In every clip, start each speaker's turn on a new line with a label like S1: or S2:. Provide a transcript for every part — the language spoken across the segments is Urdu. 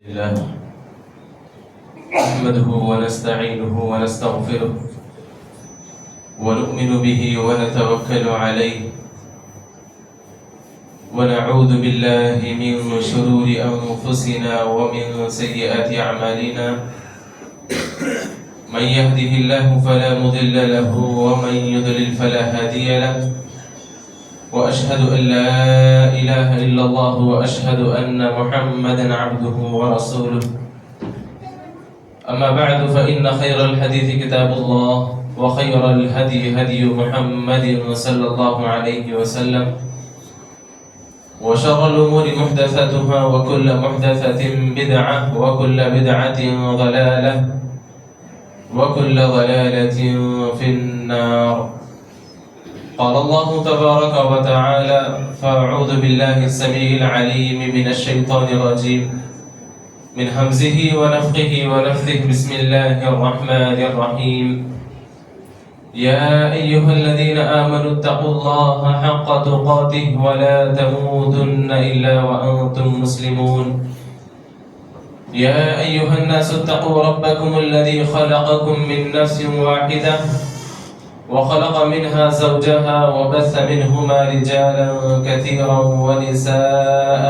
S1: الله نحمده ونستعينه ونستغفره ونؤمن به ونتوكل عليه ونعوذ بالله من شرور أنفسنا ومن سيئات أعمالنا من يهده الله فلا مضل له ومن يضلل فلا هادي له وأشهد أن لا إله إلا الله وأشهد أن محمدًا عبده ورسوله أما بعد فإن خير الحديث كتاب الله وخير الهدي هدي محمد صلى الله عليه وسلم وشر الأمور محدثاتها وكل محدثة بدعة وكل بدعة ضلالة وكل ضلالة في النار. قال الله تبارك وتعالى فأعوذ بالله السميع العليم من الشيطان الرجيم من همزه ونفخه ونفثه بسم الله الرحمن الرحيم يا أيها الذين آمنوا اتقوا الله حق تقاته ولا تموتن إلا وأنتم مسلمون يا أيها الناس اتقوا ربكم الذي خلقكم من نفس واحدة وخلق منها زوجها وبث منهما رجالا كثيرا ونساء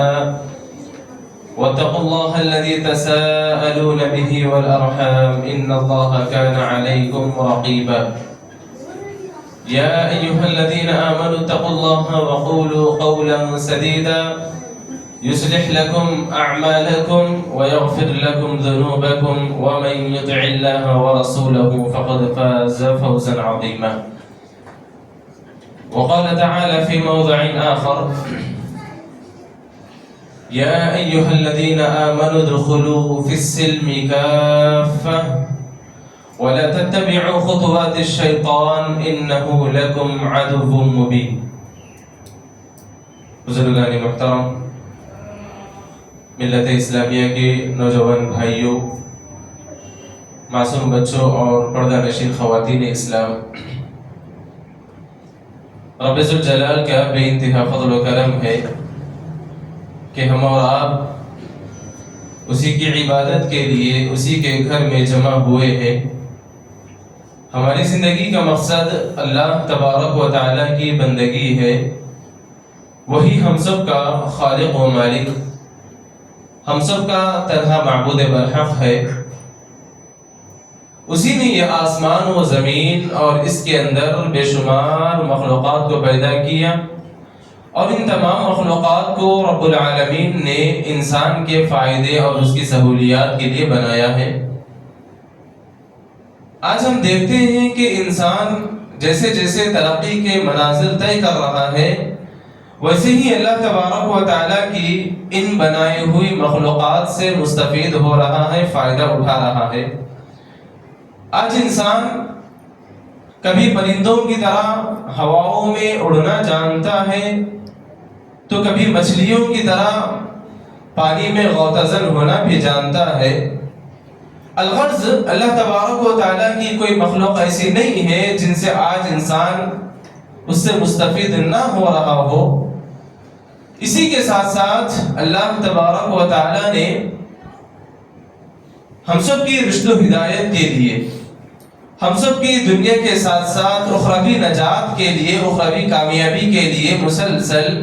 S1: واتقوا الله الذي تساءلون به والأرحام إن الله كان عليكم رقيبا يا أيها الذين آمنوا اتقوا الله وقولوا قولا سديدا يصلح لكم أعمالكم ويغفر لكم ذنوبكم ومن يطع الله ورسوله فقد فاز فوزا عظيما. وقال تعالى في موضع آخر يا أيها الذين آمنوا ادخلوا في السلم كافة ولا تتبعوا خطوات الشيطان إنه لكم عدو مبين. بزرگان محترم، ملت اسلامیہ کے نوجوان بھائیوں، معصوم بچوں اور پردہ نشین خواتین اسلام، رب ذوالجلال کا بے انتہا فضل و کرم ہے کہ ہم اور آپ اسی کی عبادت کے لیے اسی کے گھر میں جمع ہوئے ہیں۔ ہماری زندگی کا مقصد اللہ تبارک و تعالیٰ کی بندگی ہے، وہی ہم سب کا خالق و مالک، ہم سب کا تنہا معبود برحق ہے۔ اسی نے یہ آسمان و زمین اور اس کے اندر بے شمار مخلوقات کو پیدا کیا، اور ان تمام مخلوقات کو رب العالمین نے انسان کے فائدے اور اس کی سہولیات کے لیے بنایا ہے۔ آج ہم دیکھتے ہیں کہ انسان جیسے جیسے ترقی کے منازل طے کر رہا ہے، ویسے ہی اللہ تبارک و تعالیٰ کی ان بنائی ہوئی مخلوقات سے مستفید ہو رہا ہے، فائدہ اٹھا رہا ہے۔ آج انسان کبھی پرندوں کی طرح ہواؤں میں اڑنا جانتا ہے، تو کبھی مچھلیوں کی طرح پانی میں غوطہ ہونا بھی جانتا ہے۔ الغرض اللہ تبارک و تعالیٰ کی کوئی مخلوق ایسی نہیں ہے جن سے آج انسان اس سے مستفید نہ ہو رہا ہو۔ اسی کے ساتھ ساتھ اللہ تبارک و تعالیٰ نے ہم سب کی رشد و ہدایت کے لیے، ہم سب کی دنیا کے ساتھ ساتھ اخروی نجات کے لیے، اخروی کامیابی کے لیے مسلسل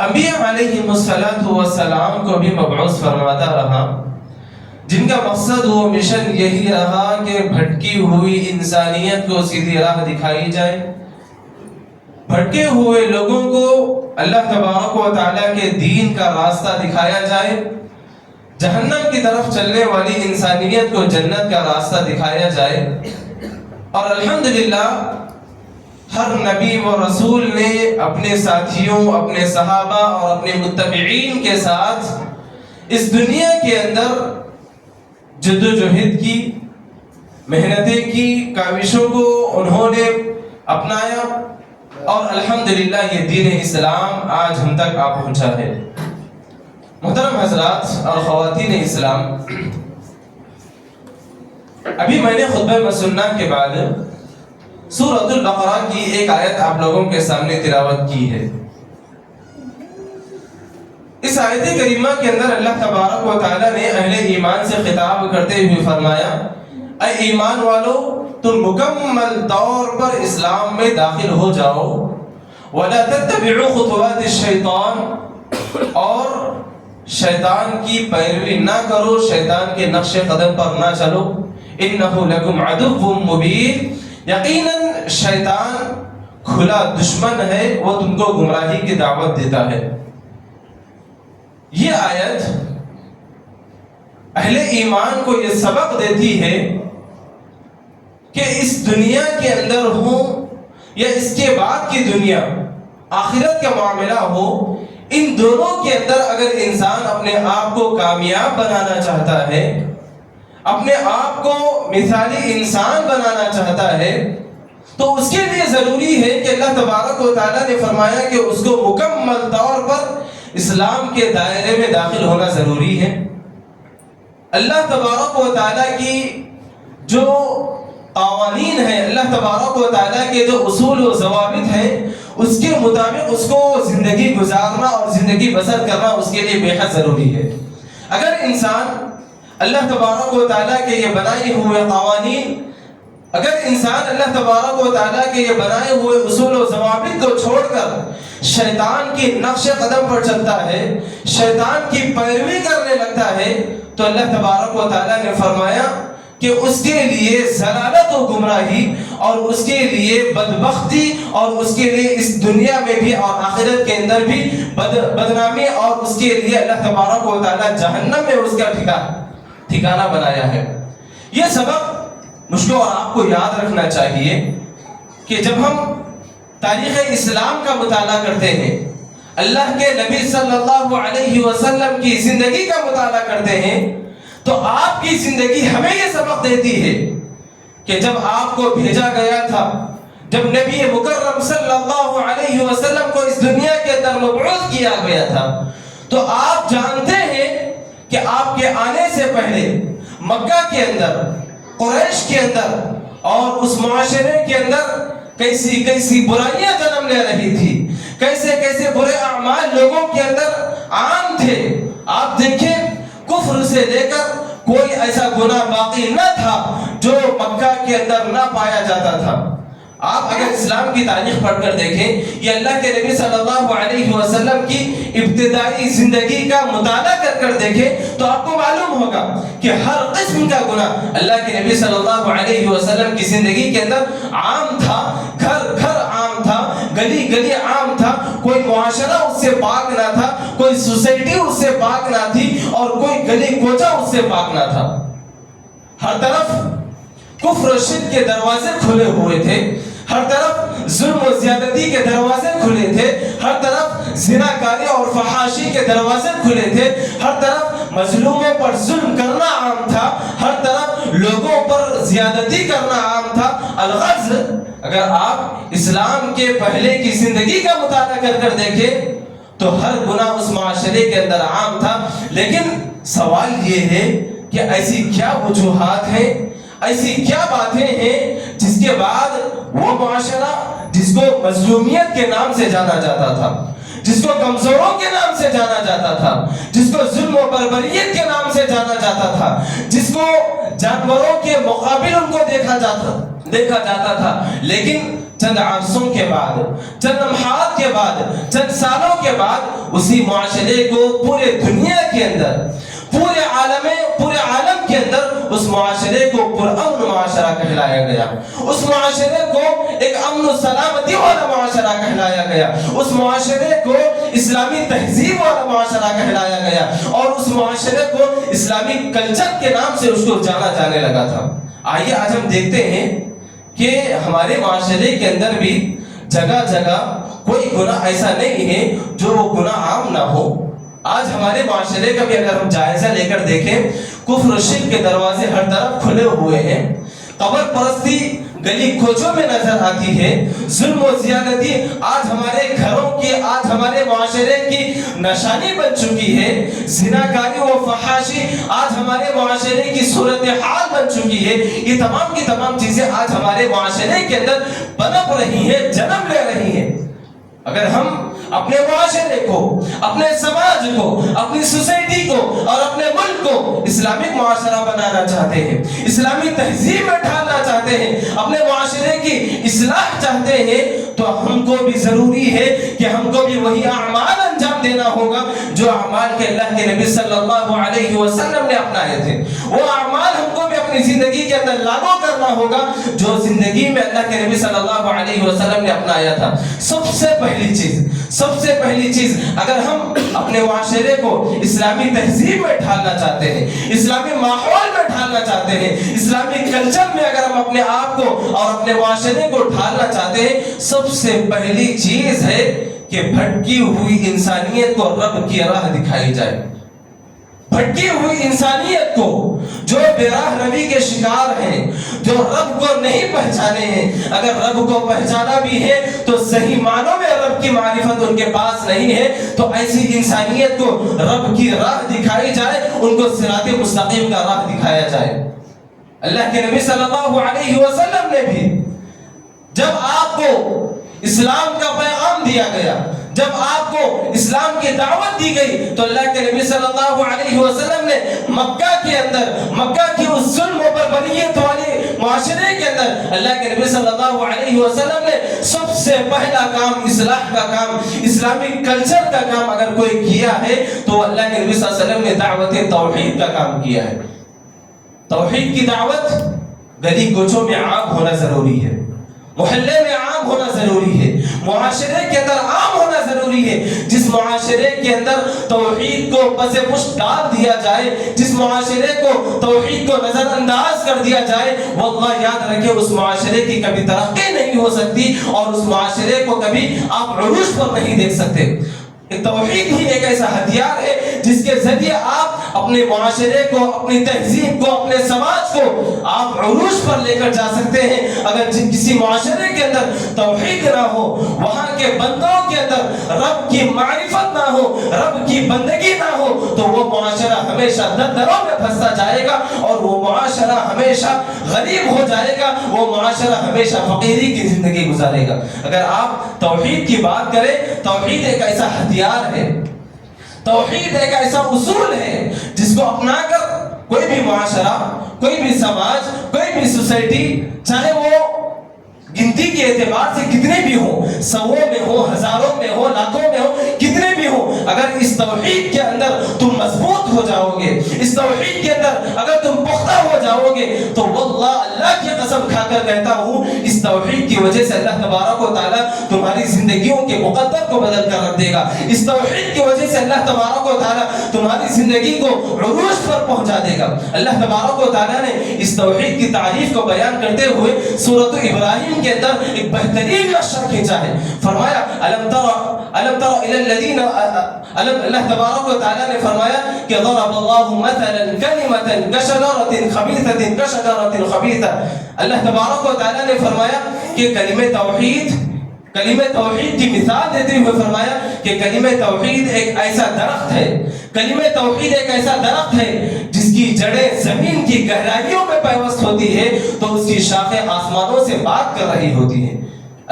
S1: انبیاء علیہم السلام کو بھی مبعوث فرماتا رہا، جن کا مقصد و مشن یہی رہا کہ بھٹکی ہوئی انسانیت کو سیدھی راہ دکھائی جائے، بھٹکے ہوئے لوگوں کو اللہ تبارک و تعالیٰ کے دین کا راستہ دکھایا جائے، جہنم کی طرف چلنے والی انسانیت کو جنت کا راستہ دکھایا جائے۔ اور الحمدللہ ہر نبی و رسول نے اپنے ساتھیوں، اپنے صحابہ اور اپنے متبعین کے ساتھ اس دنیا کے اندر جد و جہد کی، محنتیں کی، کاوشوں کو انہوں نے اپنایا، اور الحمدللہ یہ دین اسلام آج ہم تک آ پہنچا ہے۔ محترم حضرات اور خواتین اسلام، ابھی میں نے خطبہ مسنہ کے بعد سورۃ البقرہ کی ایک آیت آپ لوگوں کے سامنے تلاوت کی ہے۔ اس آیت کریمہ کے اندر اللہ تبارک و تعالیٰ نے اہل ایمان سے خطاب کرتے ہوئے فرمایا، اے ایمان والو، تم مکمل طور پر اسلام میں داخل ہو جاؤ، وَلَا تَتَّبِعُوا خُطُوَاتِ الشَّيْطَانِ، اور شیطان کی پیروی نہ کرو، شیطان کے نقش قدم پر نہ چلو، إِنَّهُ لَكُمْ عَدُوٌّ مُبِينٌ، یقیناً شیطان کھلا دشمن ہے، وہ تم کو گمراہی کی دعوت دیتا ہے۔ یہ آیت اہل ایمان کو یہ سبق دیتی ہے کہ اس دنیا کے اندر ہو یا اس کے بعد کی دنیا، آخرت کا معاملہ ہو، ان دونوں کے اندر اگر انسان اپنے آپ کو کامیاب بنانا چاہتا ہے، اپنے آپ کو مثالی انسان بنانا چاہتا ہے، تو اس کے لیے ضروری ہے کہ اللہ تبارک و تعالیٰ نے فرمایا کہ اس کو مکمل طور پر اسلام کے دائرے میں داخل ہونا ضروری ہے۔ اللہ تبارک و تعالیٰ کی جو قوانین ہیں، اللہ تبارک و تعالیٰ کے جو اصول و ضوابط ہیں، اس کے مطابق اس کو زندگی گزارنا اور زندگی بسر کرنا اس کے لیے بے حد ضروری ہے۔ اگر انسان اللہ تبارک و تعالیٰ کے یہ بنائے ہوئے قوانین، اگر انسان اللہ تبارک و تعالیٰ کے یہ بنائے ہوئے اصول و ضوابط کو چھوڑ کر شیطان کی نقش قدم پر چلتا ہے، شیطان کی پیروی کرنے لگتا ہے، تو اللہ تبارک و تعالیٰ نے فرمایا کہ اس کے لیے ضلالت و گمراہی، اور اس کے لیے بدبختی، اور اس کے لیے اس دنیا میں بھی اور آخرت کے اندر بھی بدنامی، اور اس کے لیے اللہ تبارک و تعالیٰ جہنم میں اس کا ٹھکانہ بنایا ہے۔ یہ سبق مجھ کو اور آپ کو یاد رکھنا چاہیے کہ جب ہم تاریخ اسلام کا مطالعہ کرتے ہیں، اللہ کے نبی صلی اللہ علیہ وسلم کی زندگی کا مطالعہ کرتے ہیں، تو آپ کی زندگی ہمیں یہ سبق دیتی ہے کہ جب آپ کو بھیجا گیا تھا، جب نبی مکرم صلی اللہ علیہ وسلم کو اس دنیا کے اندر مبعوث کیا گیا تھا، تو آپ جانتے ہیں کہ آپ کے آنے سے پہلے مکہ کے اندر، قریش کے اندر اور اس معاشرے کے اندر کیسی کیسی برائیاں جنم لے رہی تھی، کیسے کیسے برے اعمال لوگوں کے اندر عام تھے۔ آپ دیکھیں، کفر سے لے کر کوئی ایسا گناہ باقی نہ تھا جو مکہ کے اندر نہ پایا جاتا تھا۔ آپ اگر اسلام کی تاریخ پڑھ کر دیکھیں، یہ اللہ کے نبی صلی اللہ علیہ وسلم کی ابتدائی زندگی کا مطالعہ کر دیکھیں تو آپ کو معلوم ہوگا کہ ہر قسم کا گناہ اللہ کے نبی صلی اللہ علیہ وسلم کی زندگی کے اندر عام تھا، گھر گھر عام تھا، گلی گلی عام تھا، کوئی معاشرہ اس سے پاک نہ تھا، کوئی سوسائٹی اس سے پاک نہ تھی، اور کوئی گلی کوچہ اس سے پاک نہ تھا۔ ہر طرف کفر و شرک کے دروازے کھلے ہوئے تھے، ہر طرف ظلم و زیادتی کے دروازے کھلے تھے، ہر طرف زناکاری اور فحاشی کے دروازے کھلے تھے، ہر طرف مظلوموں پر ظلم کرنا عام تھا، ہر طرف لوگوں پر زیادتی کرنا عام تھا۔ الغرض، اگر آپ اسلام کے پہلے کی زندگی کا مطالعہ کر دیکھیں تو ہر گناہ اس معاشرے کے اندر عام تھا۔ لیکن سوال یہ ہے کہ ایسی کیا وجوہات ہیں، ایسی کیا باتیں ہیں جس کے بعد وہ معاشرہ جس کو مظلومیت کے نام سے جانا جاتا تھا، جس کو کمزوروں کے نام سے جانا جاتا تھا، جس کو ظلم و بربریت کے نام سے جانا جاتا تھا، جس کو جانوروں کے مقابل ان کو دیکھا جاتا تھا، لیکن چند عرصوں کے بعد، چند لمحات کے بعد، چند سالوں کے بعد اسی معاشرے کو پورے دنیا کے اندر، پورے عالم کے اندر اس معاشرے کو پرامن معاشرہ کہلایا گیا، اس معاشرے کو ایک امن و سلامتی والا معاشرہ کہلایا گیا، اس معاشرے کو اسلامی تہذیب والا معاشرہ کہلایا گیا، اور اس معاشرے کو اسلامی کلچر کے نام سے اس کو جانا جانے لگا تھا۔ آئیے آج ہم دیکھتے ہیں کہ ہمارے معاشرے کے اندر بھی جگہ جگہ کوئی گناہ ایسا نہیں ہے جو وہ گناہ عام نہ ہو۔ آج ہمارے معاشرے کا بھی اگر ہم جائزہ لے کر دیکھیں، کفر و شرک کے دروازے ہر طرف کھلے ہوئے ہیں، قبر پرستی گلی کوچوں میں نظر آتی ہے، ظلم و زیادتی آج ہمارے گھروں کی، آج ہمارے معاشرے کی نشانی بن چکی ہے، زناکاری و فحاشی آج ہمارے معاشرے کی صورتحال بن چکی ہے۔ یہ تمام کی تمام چیزیں آج ہمارے معاشرے کے اندر پنپ رہی ہیں، جنم لے رہی ہیں۔ اگر ہم اپنے معاشرے کو، اپنے سماج کو، اپنی سوسائٹی کو اور اپنے ملک کو اسلامک معاشرہ بنانا چاہتے ہیں، اسلامی تہذیب میں ڈھالنا چاہتے ہیں، اپنے معاشرے کی اصلاح چاہتے ہیں، تو ہم کو بھی ضروری ہے کہ ہم کو بھی وہی اعمال انجام دینا ہوگا جو اعمال کے اللہ کے نبی صلی اللہ علیہ وسلم نے اپنائے تھے۔ وہ اعمال ہم کو بھی اپنی زندگی کے اندر لاگو کرنا ہوگا جو زندگی میں اللہ کے نبی صلی اللہ علیہ وسلم نے اپنایا تھا۔ سب سے پہلی چیز اگر ہم اپنے معاشرے کو اسلامی تہذیب میں ڈھالنا چاہتے ہیں، اسلامی ماحول میں ڈھالنا چاہتے ہیں، اسلامی کلچر میں اگر ہم اپنے آپ کو اور اپنے معاشرے کو ڈھالنا چاہتے ہیں، سب سے پہلی چیز ہے کہ بھٹکی ہوئی انسانیت کو رب کی راہ دکھائی جائے۔ بھٹکی ہوئی انسانیت کو، جو بے راہ روی کے شکار ہیں، جو رب کو نہیں پہچانے ہیں، اگر رب کو پہچانا بھی ہے تو صحیح معنوں میں رب کی معرفت ان کے پاس نہیں ہے، تو ایسی انسانیت کو رب کی راہ دکھائی جائے، ان کو صراط مستقیم کا راہ دکھایا جائے۔ اللہ کے نبی صلی اللہ علیہ وسلم نے بھی جب آپ کو اسلام کا پیغام دیا گیا، جب آپ کو اسلام کی دعوت دی گئی، تو اللہ کے نبی صلی اللہ علیہ وسلم نے مکہ کے اندر، مکہ کی اس ظلم و بربریت والے معاشرے کے اندر اللہ کے نبی صلی اللہ علیہ وسلم نے سب سے پہلا کام، اصلاح کا کام، اسلامی کلچر کا کام اگر کوئی کیا ہے تو اللہ کے نبی صلی اللہ علیہ وسلم نے دعوت توحید کا کام کیا ہے۔ توحید کی دعوت گلی کوچوں میں عام ہونا ضروری ہے، محلے میں عام ہونا ضروری ہے، معاشرے کے اندر عام ہونا ضروری ہے۔ جس معاشرے کے اندر توحید کو پس پشت ڈال دیا جائے، جس معاشرے کو توحید کو نظر انداز کر دیا جائے، واللہ یاد رکھے اس معاشرے کی کبھی ترقی نہیں ہو سکتی اور اس معاشرے کو کبھی آپ عروج پر نہیں دیکھ سکتے۔ توحید ہی ایک ایسا ہتھیار ہے جس کے ذریعے آپ اپنے معاشرے کو، اپنی تہذیب کو، اپنے سماج کو آپ عروج پر لے کر جا سکتے ہیں۔ اگر کسی معاشرے کے اندر توحید نہ ہو، وہاں کے بندوں کے اندر رب کی معرفت نہ ہو، رب کی بندگی نہ ہو، تو وہ معاشرہ ہمیشہ دردروں میں پھنستا جائے گا اور وہ معاشرہ ہمیشہ غریب ہو جائے گا، وہ معاشرہ ہمیشہ فقیری کی زندگی گزارے گا۔ اگر آپ توحید کی بات کریں، توحید ایک ایسا ہتھیار ہے، توحید ایک ایسا اصول ہے جس کو اپنا کر کوئی بھی معاشرہ، کوئی بھی سماج، کوئی بھی سوسائٹی، چاہے وہ گنتی کے اعتبار سے کتنے بھی ہوں، سووں میں ہو، ہزاروں میں ہو، لاکھوں میں ہو، کتنے بھی ہوں، اگر اس توحید کے اندر تم مضبوط ہو جاؤ گے، اس توحید کے اندر اگر تم پختہ ہو جاؤ گے، تو واللہ اللہ کی قسم کھا کر کہتا ہوں، اس توحید کی وجہ سے اللہ تبارک و تعالیٰ تمہاری زندگیوں کے مقدر کو بدل کر رکھ دے گا۔ اس توحید کی وجہ سے اللہ تبارک و تعالیٰ تمہاری زندگی کو عروج پر پہنچا دے گا۔ اللہ تبارک و تعالیٰ نے اس توحید کی تعریف کو بیان کرتے ہوئے سورۃ ابراہیم کے اندر ایک بہترین نقشہ کھینچا ہے۔ فرمایا الم تر الی الذین، اللہ تبارک و تعالیٰ نے فرمایا کہ ضرب اللہ مثلا کلمۃ کشجرۃ خبیثۃ کشجرۃ خبیثہ۔ اللہ تبارک و تعالیٰ نے فرمایا کہ کلمہ توحید کی مثال دیتے ہوئے فرمایا کہ کلمہ توحید ایک ایسا درخت ہے، کلمہ توحید ایک ایسا درخت ہے جس کی جڑیں زمین کی گہرائیوں میں پیوست ہوتی ہے تو اس کی شاخیں آسمانوں سے بات کر رہی ہوتی ہیں۔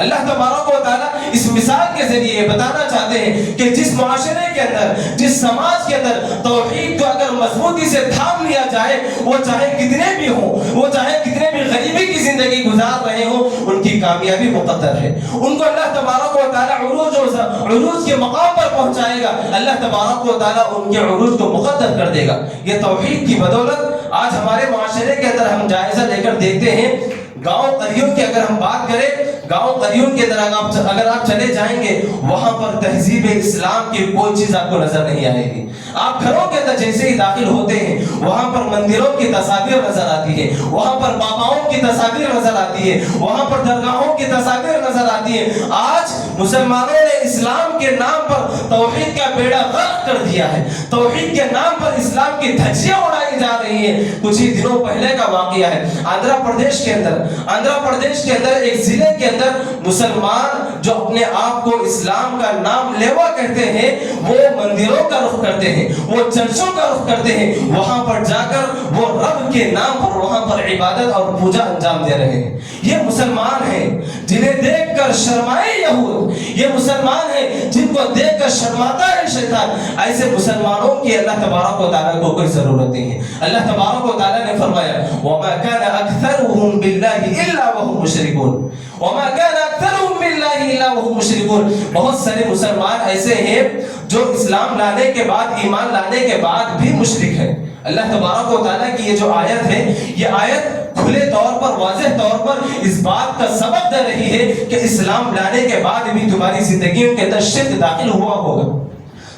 S1: اللہ تبارک و تعالیٰ اس مثال کے ذریعے بتانا چاہتے ہیں کہ جس معاشرے کے اندر، جس سماج کے اندر توحید کو اگر مضبوطی سے تھام لیا جائے، وہ چاہے کتنے بھی ہوں، وہ چاہے کتنے بھی غریبی کی زندگی گزار رہے ہوں، ان کی کامیابی مقدر ہے۔ ان کو اللہ تبارک و تعالیٰ عروج کے مقام پر پہنچائے گا، اللہ تبارک و تعالیٰ ان کے عروج کو مقدر کر دے گا۔ یہ توحید کی بدولت آج ہمارے معاشرے کے اندر ہم جائزہ لے کر دیکھتے ہیں۔ گاؤں قریوں کی اگر ہم بات کریں، گاؤں قریوں کے اندر اگر آپ چلے جائیں گے، وہاں پر تہذیب اسلام کی کوئی چیز آپ کو نظر نہیں آئے گی۔ آپ گھروں کے اندر جیسے ہی داخل ہوتے ہیں، وہاں پر مندروں کی تصاویر نظر آتی ہے، وہاں پر باباؤں کی تصاویر نظر آتی ہے، وہاں پر درگاہوں کی تصاویر نظر آتی ہے۔ آج مسلمانوں نے اسلام کے نام پر توحید کا بیڑا غرق کر دیا ہے، توحید کے نام پر اسلام کی دھجیاں اڑائی جا رہی ہیں۔ کچھ ہی دنوں پہلے کا واقعہ ہے، آندھرا پردیش کے اندر ایک ضلع کے اندر مسلمان جو اپنے آپ کو اسلام کا نام لیوا کہتے ہیں، وہ مندروں کا رخ کرتے ہیں، وہ چرچوں کا رخ کرتے ہیں، وہاں پر جا کر وہ رب کے نام پر وہاں پر عبادت اور پوجا انجام دے رہے ہیں. یہ مسلمان ہیں جنہیں دیکھ کر شرمائے یہود, یہ مسلمان ہیں جن کو دیکھ کر شرماتا ہے شیطان. ایسے مسلمانوں کی اللہ تبارک و تعالیٰ کو کوئی ضرورت نہیں ہے. اللہ تبارک و تعالیٰ نے فرمایا وَمَا كَانَ أَكْثَرُهُمْ بِاللَّهِ إِلَّا وَهُمْ مُشْرِكُونَ وَمَا كَانَ أَكْثَرُهُمْ بِاللَّهِ إِلَّا وَهُمْ مُشْرِكُونَ. بہت سارے مسلمان ایسے ہیں جو اسلام لانے کے بعد, ایمان لانے کے بعد بھی مشرک ہیں. اللہ تبارک و تعالیٰ کی یہ جو آیت ہے, یہ آیت کھلے طور پر, واضح طور پر اس بات کا سبب دے رہی ہے کہ اسلام لانے کے بعد بھی تمہاری زندگیوں کے اندر شرک داخل ہوا ہوگا.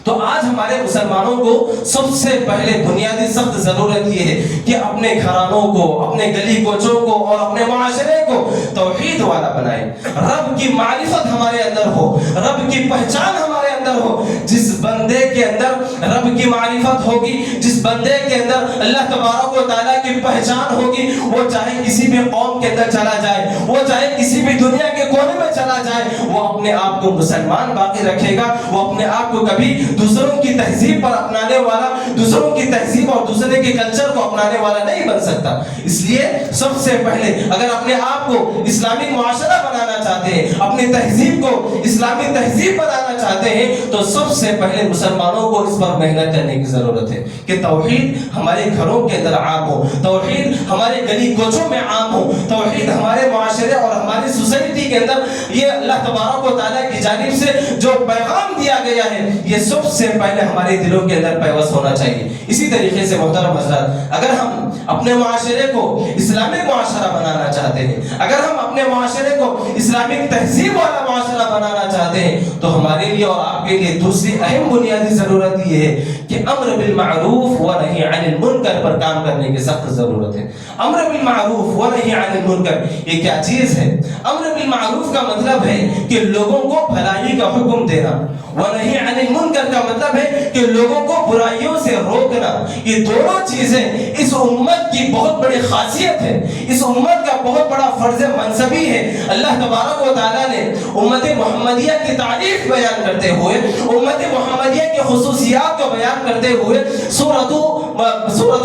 S1: تو آج ہمارے مسلمانوں کو سب سے پہلے بنیادی سخت ضرورت یہ ہے کہ اپنے گھرانوں کو, اپنے گلی کوچوں کو اور اپنے معاشرے کو توحید والا بنائیں. رب کی معرفت ہمارے اندر ہو, رب کی پہچان ہمارے اندر ہو. جس بندے کے اندر رب کی معرفت ہوگی, جس بندے کے اندر اللہ تبارک و تعالیٰ کی پہچان ہوگی, وہ چاہے کسی بھی قوم کے اندر چلا جائے, وہ چاہے کسی بھی دنیا کے کونے میں چلا جائے, وہ اپنے آپ کو مسلمان باقی رکھے گا. وہ اپنے آپ کو کبھی دوسروں کی تہذیب پر اپنانے والا, دوسروں کی تہذیب اور دوسرے کے کلچر کو اپنانے والا نہیں بن سکتا. اس لیے سب سے پہلے اگر اپنے آپ کو اسلامی معاشرہ بنانا چاہتے ہیں, اپنی تہذیب کو اسلامی تہذیب بنانا چاہتے ہیں, تو سب سے پہلے مسلمانوں کو اس پر محنت کرنے کی ضرورت ہے کہ توحید ہمارے گھروں کے اندر عام ہو, توحید ہمارے گلی کوچوں میں عام ہو, توحید ہمارے معاشرے اور ہماری سوسائٹی کے اندر یہ اللہ تبارک و تعالیٰ کی جانب سے جو پیغام دیا گیا ہے یہ سب سے پہلے ہمارے دلوں کے اندر پیوست ہونا چاہیے. اسی طریقے سے محترم حضرات, اگر ہم اپنے معاشرے کو اسلامی معاشرہ بنانا چاہتے ہیں, اگر ہم اپنے معاشرے کو اسلامک تہذیب والا معاشرہ بنانا چاہتے ہیں, تو ہمارے لیے اور آپ کے لیے دوسری اہم بنیادی ضرورت یہ ہے کہ امر بالمعروف و نہی عن المنکر پر کام کرنے کی سخت ضرورت ہے. امر بالمعروف و نہی عن المنکر یہ کیا چیز ہے؟ امر بالمعروف کا مطلب ہے کہ لوگوں کو بھلائی کا حکم دینا, ونہی عن المنکر کا مطلب ہے کہ لوگوں کو برائیوں سے روکنا. یہ دونوں چیزیں اس امت کی بہت بڑی خاصیت ہے, اس امت کا بہت بڑا فرض منصبی ہے. اللہ تبارک و تعالیٰ نے امت محمدیہ کی تعریف بیان کرتے ہوئے, امت محمدیہ کی خصوصیات کو بیان کرتے ہوئے سورۃ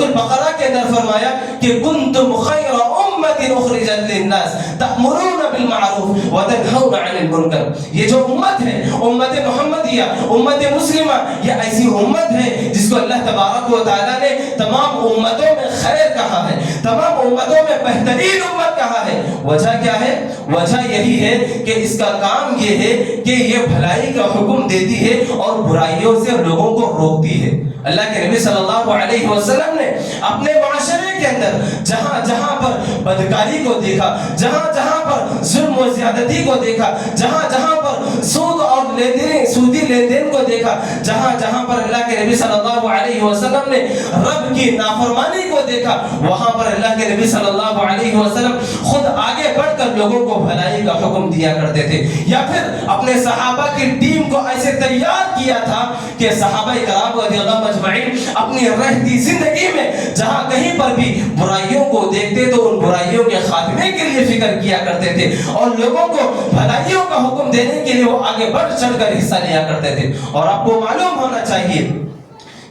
S1: البقرہ کے اندر فرمایا کہ کنتم خیر امت اخرجت للناس تأمرون بالمعروف وتنہون عن المنکر. یہ جو امت ہے, امت محمدیہ, امت مسلمہ, یہ ایسی امت ہے جس کو اللہ تبارک و تعالیٰ نے تمام امتوں میں خیر کہا ہے, تمام امتوں میں بہترین امت کہا ہے. وجہ کیا ہے؟ وجہ یہی ہے کہ اس کا کام یہ ہے کہ یہ بھلائی کا حکم دیتی ہے اور برائیوں سے لوگوں کو روکتی ہے. اللہ کے نبی صلی اللہ علیہ وسلم نے اپنے معاشرے کے اندر جہاں جہاں پر بدکاری کو دیکھا, جہاں جہاں پر ظلم و زیادتی کو دیکھا, جہاں جہاں پر سود اور سودی لین دین کو دیکھا, جہاں جہاں پر اللہ کے نبی صلی اللہ علیہ وسلم نے رب کی نافرمانی کو دیکھا, وہاں پر اللہ کے نبی صلی اللہ علیہ وسلم خود آگے بڑھ کر لوگوں کو بھلائی کا حکم دیا کرتے تھے. یا پھر اپنے صحابہ کی ٹیم کو ایسے تیار کیا تھا کہ صحابہ کرام رضی اللہ اجمعین اپنی رہتی زندگی میں جہاں کہیں پر بھی برائیوں کو دیکھتے تو ان برائیوں کے خاتمے کے لیے فکر کیا کرتے تھے اور لوگوں کو بھلائیوں کا حکم دینے کے لیے وہ آگے بڑھ چڑھ کر حصہ لیا کرتے تھے. اور آپ کو معلوم ہونا چاہیے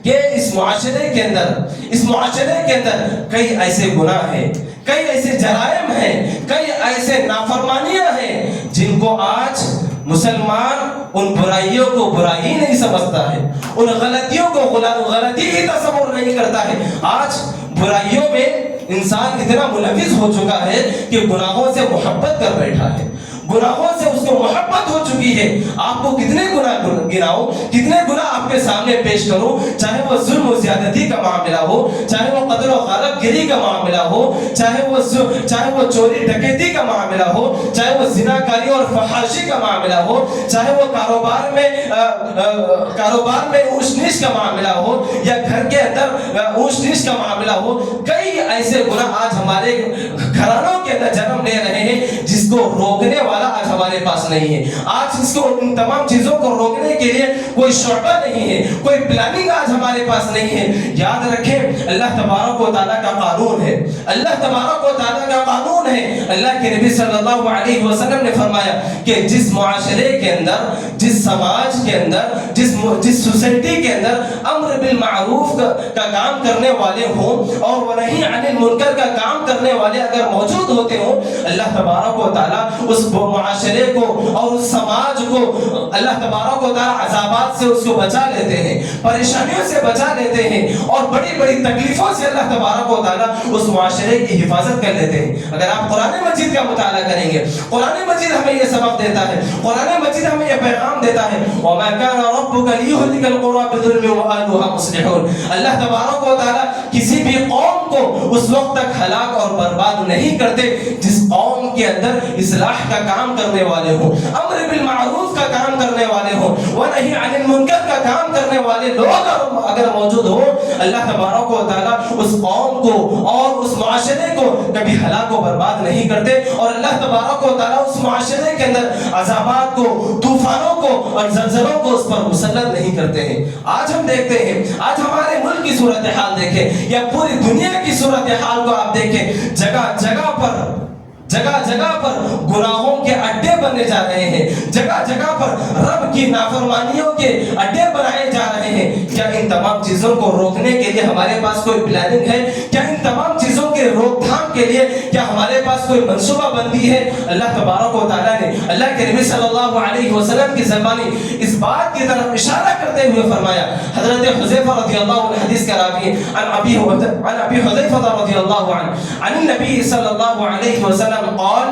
S1: کہ اس معاشرے کے اندر کئی ایسے گناہ ہیں, کئی ایسے جرائم ہیں, کئی ایسے نافرمانیاں ہیں جن کو آج مسلمان ان برائیوں کو برائی نہیں سمجھتا ہے, ان غلطیوں کو غلطی ہی تصور نہیں کرتا ہے. آج برائیوں میں انسان اتنا ملوث ہو چکا ہے کہ گناہوں سے محبت کر بیٹھا ہے, گناہوں سے اس کو محبت ہو چکی ہے. آپ کو کتنے گناہ گناؤں, کتنے گناہ آپ کے سامنے پیش کروں, چاہے وہ ظلم و زیادتی کا معاملہ ہو, چاہے وہ قتل و غارت گری کا معاملہ ہو, چاہے وہ چوری ڈکیتی کا معاملہ ہو, چاہے وہ زناکاری اور فحاشی کا معاملہ ہو, چاہے وہ کاروبار میں اونچ نیچ کا معاملہ ہو, یا گھر کے اندر اونچ نیچ کا معاملہ ہو. کئی ایسے گناہ آج ہمارے گھرانوں کے اندر جنم لے رہے ہیں جس کو روکنے والا آج ہمارے پاس نہیں ہے. آج اس کو ان تمام چیزوں کو روکنے کے لیے کوئی شعبہ نہیں ہے, کوئی پلاننگ آج ہمارے پاس نہیں ہے. یاد رکھیں اللہ تبارک و تعالیٰ کا قانون ہے, اللہ تبارک و تعالیٰ کا قانون ہے. اللہ کے نبی صلی اللہ علیہ وسلم نے فرمایا کہ جس معاشرے کے اندر, جس سماج کے اندر, جس سوسائٹی کے اندر امر بالمعروف کا کام کرنے والے ہوں اور ونہی عن المنکر کرنے والے اگر موجود ہوتے ہوں، اللہ تبارک و تعالیٰ اس معاشرے کو اور اس سماج کو اللہ تبارک و تعالیٰ عذابات سے اس کو بچا لیتے ہیں، پریشانیوں سے بچا لیتے ہیں، اور بڑی بڑی تکلیفوں سے اللہ تبارک و تعالیٰ اس معاشرے کی حفاظت کر لیتے ہیں۔ اگر آپ قرآن مجید کا مطالعہ کریں گے، قرآن مجید ہمیں یہ سبق دیتا ہے، قرآن مجید ہمیں یہ پیغام دیتا ہے، وَمَا كَانَ رَبُّكَ لِيُهْلِكَ الْقُرَىٰ بِظُلْمٍ وَأَهْلُهَا مُصْلِحُونَ۔ اللہ تبارک و تعالیٰ کسی بھی قوم کو اس وقت تک ہلاک اور برباد نہیں کرتے جس قوم کے اندر اصلاح کا کام کرنے والے ہوں، امر بالمعروف کا کام کرنے والے ہوں، ونہی عن المنکر کا کام کرنے والے لوگ اگر موجود ہو، اللہ تبارک و تعالیٰ اس قوم کو اور اس معاشرے کو کبھی ہلاک و برباد نہیں کرتے، اور اللہ تبارک و تعالیٰ اس معاشرے کے اندر عذابات کو، طوفانوں کو اور زلزلوں کو اس پر مسلط نہیں کرتے ہیں۔ آج ہم دیکھتے ہیں، آج ہمارے ملک کی صورتحال دیکھیں یا پوری دنیا کی صورتحال کو آپ دیکھیں، جگہ جگہ پر گناہوں کے اڈے بنے جا رہے ہیں، جگہ جگہ پر رب کی نافرمانیوں کے اڈے بنائے جا رہے ہیں۔ کیا ان تمام چیزوں کو روکنے کے لیے ہمارے پاس کوئی پلاننگ ہے؟ کیا ان تمام چیزوں کے روک تھام کے لیے کیا ہمارے پاس کوئی منصوبہ بندی ہے؟ اللہ تبارک و تعالیٰ نے اللہ کے نبی صلی اللہ علیہ وسلم کی زبانی اس بات کی طرف اشارہ کرتے ہوئے فرمایا، حضرت حذیفہ رضی اللہ عنہ حدیث کا راوی ہے، عن ابی حذیفہ رضی اللہ عنہ عن النبی صلی اللہ علیہ وسلم قال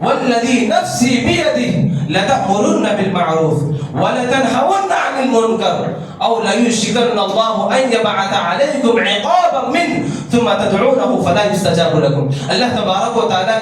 S1: والذي نفسي بيده لتأمرن بالمعروف ولتنهون عن المنكر أو ليشركن الله أن يبعث عليكم عقابا منه ثم تدعونه فلا يستجاب لكم۔ اللہ تبارک و تعالیٰ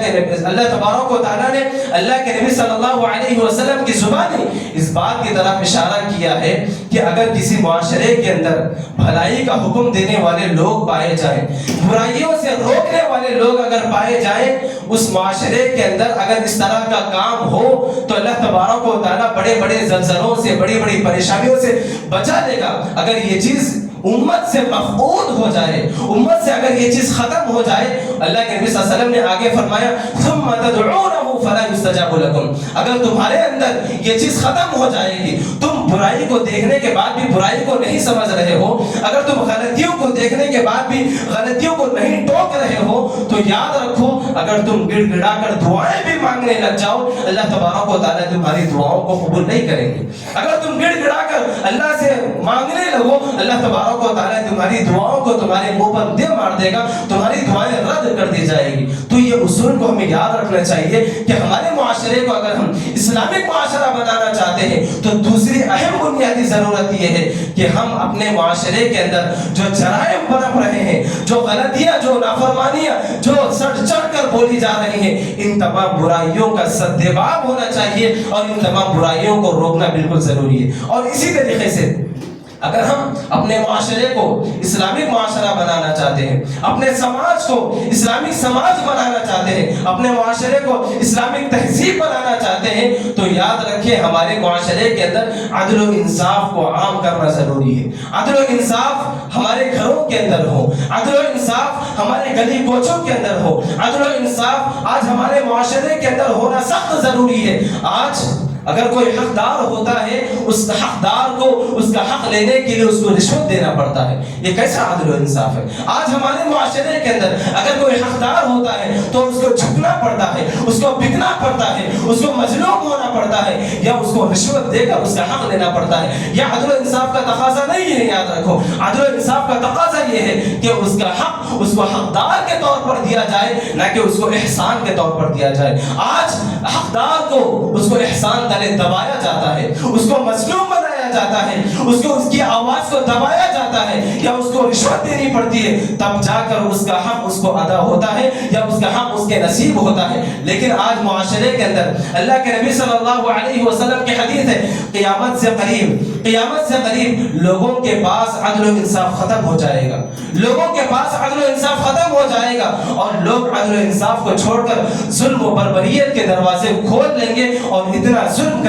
S1: نے اللہ کے نبی صلی اللہ علیہ وسلم کی زبانی اس بات کی طرف اشارہ کیا ہے کہ اگر کسی معاشرے کے اندر بھلائی کا حکم دینے والے لوگ پائے جائیں، برائیوں سے روکنے والے لوگ اگر پائے جائیں، اس معاشرے کے اندر اگر اس طرح کا کام ہو تو اللہ تبارک و تعالیٰ بڑے بڑے زلزلوں سے، بڑی بڑی پریشانیوں سے بچا لے گا۔ اگر یہ چیز امت سے مفقود ہو جائے، امت سے اگر یہ چیز ختم ہو جائے، اللہ کے نبی صلی اللہ علیہ وسلم نے آگے فرمایا ثم تدعونه فلا يستجاب لكم، اگر تمہارے اندر یہ چیز ختم ہو جائے گی، تم برائی کو دیکھنے کے بعد بھی برائی کو نہیں سمجھ رہے ہو، اگر تم غلطیوں کو دیکھنے کے بعد بھی غلطیوں کو نہیں ٹوک رہے ہو، تو یاد رکھو اگر تم گڑ گڑا کر دعائیں بھی مانگنے لگ جاؤ، اللہ تبارک و تعالیٰ تمہاری دعاؤں کو قبول نہیں کریں گے۔ اگر تم گڑ گڑا کر اللہ سے مانگنے لگو، اللہ تبارک و تعالیٰ تمہاری دعاؤں کو تمہارے منہ پر دے مار دے گا، تمہاری دعائیں رد کر دی جائے گی۔ تو یہ اصول کو ہمیں یاد رکھنا چاہیے کہ ہمارے معاشرے کو اگر ہم اسلامک معاشرہ بنانا چاہتے ہیں تو دوسری اہم بنیادی ضرورت یہ ہے کہ ہم اپنے معاشرے کے اندر جو جرائم پنپ رہے ہیں، جو غلطیاں، جو نافرمانیاں جو سڑ چڑھ کر بولی جا رہی ہیں، ان تمام برائیوں کا سدباب ہونا چاہیے اور ان تمام برائیوں کو روکنا بالکل ضروری ہے۔ اور اسی طریقے سے اگر ہم اپنے معاشرے کو اسلامک معاشرہ بنانا چاہتے ہیں، اپنے سماج کو اسلامک سماج بنانا چاہتے ہیں، اپنے معاشرے کو اسلامک تہذیب بنانا چاہتے ہیں، تو یاد رکھیں ہمارے معاشرے کے اندر عدل و انصاف کو عام کرنا ضروری ہے۔ عدل و انصاف ہمارے گھروں کے اندر ہو، عدل و انصاف ہمارے گلی کوچوں کے اندر ہو، عدل و انصاف آج ہمارے معاشرے کے اندر ہونا سخت ضروری ہے۔ آج اگر کوئی حقدار ہوتا ہے، اس حقدار کو اس کا حق لینے کے لیے اس کو رشوت دینا پڑتا ہے، یہ کیسا عدل و انصاف ہے؟ آج ہمارے معاشرے کے اندر اگر کوئی حقدار ہوتا ہے تو اس کو جھکنا پڑتا ہے، اس کو بکنا پڑتا ہے، اس کو مظلوم ہونا پڑتا ہے، یا اس کو رشوت دے کر اس کا حق لینا پڑتا ہے۔ یہ عدل و انصاف کا تقاضا نہیں ہے، یاد رکھو۔ عدل و انصاف کا تقاضا یہ ہے کہ اس کا حق اس کو حقدار کے طور پر دیا جائے، نہ کہ اس کو احسان کے طور پر دیا جائے۔ آج حقدار کو اس کو احسان دبایا جاتا ہے، اس کو مظلوم بنایا جاتا ہے، اس کو اس کی آواز کو دبایا جاتا ہے، یا اس کو رشوت دینی پڑتی ہے، تب جا کر اس کا حق اس کو ادا ہوتا ہے یا اس کا حق اس کے نصیب ہوتا ہے۔ لیکن آج معاشرے کے اندر اللہ کے نبی صلی اللہ علیہ وسلم کی حدیث ہے، قیامت سے قریب لوگوں کے پاس عدل و انصاف ختم ہو جائے گا، لوگوں کے پاس عدل و انصاف ختم ہو جائے گا، اور لوگ عدل و انصاف کو چھوڑ کر ظلم و بربریت کے دروازے کھول لیں گے اور اتنا ظلم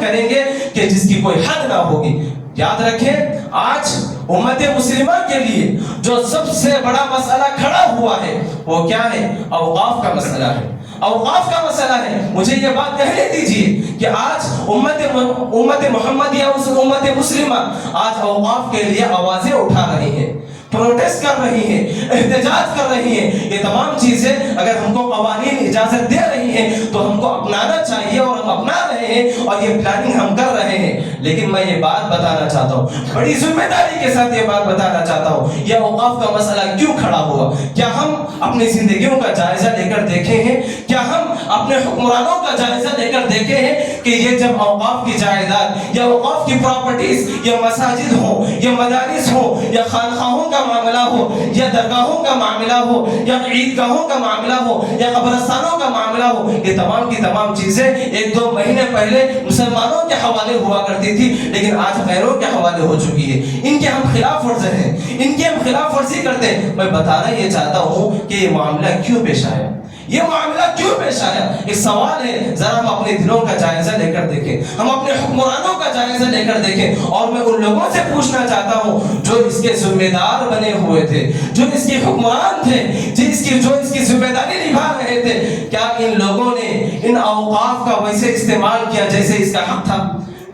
S1: کریں گے کہ جس کی کوئی حد نہ ہوگی۔ یاد رکھیں آج امت مسلمہ کے لیے جو سب سے بڑا مسئلہ کھڑا ہوا ہے وہ کیا ہے؟ اوقاف کا مسئلہ ہے، اوقاف کا مسئلہ ہے۔ مجھے یہ بات کہنے دیجیے کہ آج امت محمد یا اس امت مسلمہ آج اوقاف کے لیے آوازیں اٹھا رہی ہے۔ پروٹیسٹ کر رہی ہیں، احتجاج کر رہی ہیں، یہ تمام چیزیں اگر ہم کو قوانین اجازت دے رہی ہیں تو ہم کو اپنانا چاہیے، اور ہم اپنا رہے ہیں اور یہ پلاننگ ہم کر رہے ہیں۔ لیکن میں یہ بات بتانا چاہتا ہوں، بڑی ذمہ داری کے ساتھ یہ بات بتانا چاہتا ہوں، یہ اوقاف کا مسئلہ کیوں کھڑا ہوا؟ کیا ہم اپنی زندگیوں کا جائزہ لے کر دیکھے ہیں؟ کیا ہم اپنے حکمرانوں کا جائزہ لے کر دیکھے ہیں کہ یہ جب اوقاف کی جائیداد یا اوقاف کی پراپرٹیز یا مساجد ہوں یا مدارس ہوں یا خانقاہوں کا معاملہ ہو یا درگاہوں کا معاملہ ہو یا عیدگاہوں کا معاملہ ہو یا قبرستانوں کا معاملہ ہو، یہ تمام کی تمام چیزیں 1-2 مہینے پہلے مسلمانوں کے حوالے ہوا کرتی تھی، لیکن آج غیروں کے حوالے ہو چکی ہے۔ ان کے ہم خلاف ورز ہیں، ان کی ہم خلاف ورزی کرتے ہیں۔ میں بتانا یہ چاہتا ہوں کہ یہ معاملہ کیوں پیش آیا، یہ معاملہ کیوں پیش آیا؟ ایک سوال ہے، ذرا ہم اپنے دلوں کا جائزہ لے کر دیکھیں، ہم اپنے حکمرانوں کا جائزہ لے کر دیکھیں، اور میں ان لوگوں سے پوچھنا چاہتا ہوں جو اس کے ذمہ دار بنے ہوئے تھے، جو اس کے حکمران تھے، جو اس کی ذمہ داری نبھا رہے تھے، کیا ان لوگوں نے ان اوقاف کا ویسے استعمال کیا جیسے اس کا حق تھا؟